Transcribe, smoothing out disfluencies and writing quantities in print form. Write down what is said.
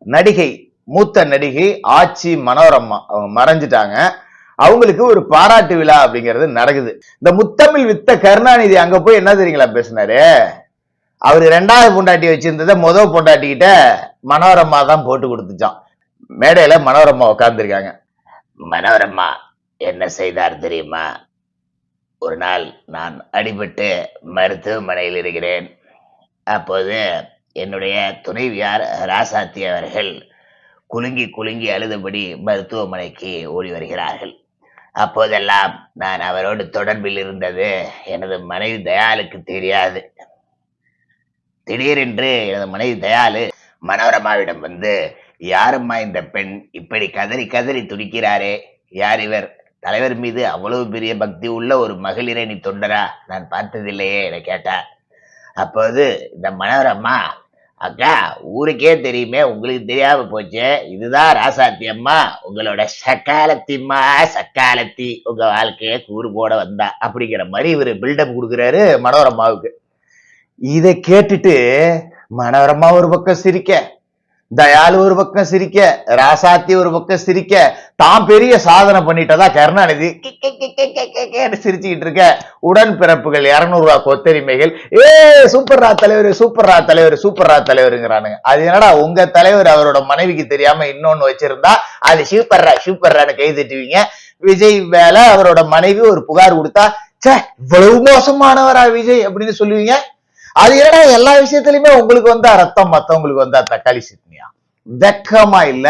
நடிகை, மூத்த நடிகை ஆச்சி மனோரமா அவங்க மறைஞ்சிட்டாங்க. அவங்களுக்கு ஒரு பாராட்டு விழா அப்படிங்கிறது நடக்குது. இந்த முத்தமிழ் வித்த கருணாநிதி அங்க போய் என்ன தெரியுங்களா பேசினாரு? அவரு 2வது பொண்டாட்டி வச்சிருந்ததை முதல் பொண்டாட்டிக்கிட்ட மனோரமா தான் போட்டு கொடுத்துச்சான். மேடையில மனோரமா உட்கார்ந்துருக்காங்க. மனோரமா என்ன செய்தார் தெரியுமா? ஒரு நாள் நான் அடிபட்டு மருத்துவமனையில் இருக்கிறேன். அப்போது என்னுடைய துணைவியார் ராசாத்தி அவர்கள் குலுங்கி குலுங்கி அழுதபடி மருத்துவமனைக்கு ஓடி வருகிறார்கள். அப்போதெல்லாம் நான் அவரோடு தொடர்பில் இருந்தது எனது மனைவி தயாளுக்கு தெரியாது. திடீரென்று எனது மனைவி தயாளு மனோரமாவிடம் வந்து, யாரம்மா இந்த பெண் இப்படி கதறி கதறி துடிக்கிறாரே, யார் இவர்? தலைவர் மீது அவ்வளவு பெரிய பக்தி உள்ள ஒரு மகளிரணி தொண்டரா நான் பார்த்ததில்லையே என கேட்டார். அப்போது இந்த மனோரமா, அக்கா ஊருக்கே தெரியுமே, உங்களுக்கு தெரியாம போச்சு, இதுதான் ராசாத்தி அம்மா, உங்களோட சக்காலத்திம்மா, சக்காலத்தி, உங்க வாழ்க்கைய கூறு போட வந்தா அப்படிங்கிற மாதிரி இவரு பில்டப் கொடுக்குறாரு மனோரமாவுக்கு. இதை கேட்டுட்டு மனோரமா ஒரு பக்கம் சிரிக்க, தயாளு ஒரு பக்கம் சிரிக்க, ராசாத்தி ஒரு பக்கம் சிரிக்க, தான் பெரிய சாதனை பண்ணிட்டதா கருணாநிதி சிரிச்சுக்கிட்டு இருக்க. உடன்பிறப்புகள் 200 ரூபாய் கொத்தரிமைகள், சூப்பர்ரா தலைவர், சூப்பர்ரா தலைவர், சூப்பர்ரா தலைவருங்கிறானுங்க. அது என்னடா உங்க தலைவர் அவரோட மனைவிக்கு தெரியாம இன்னொன்னு வச்சிருந்தா அது சூப்பர்ரா சூப்பர்ரான்னு கை தட்டுவீங்க. விஜய் மேல அவரோட மனைவி ஒரு புகார் கொடுத்தா, சே இவ்வளவு மோசமானவரா விஜய் அப்படின்னு சொல்லுவீங்க. அது என்னடா எல்லா விஷயத்திலுமே உங்களுக்கு வந்தா ரத்தம், மத்தவங்களுக்கு வந்தா தக்காளி சட்னியா? வெக்கமா இல்ல?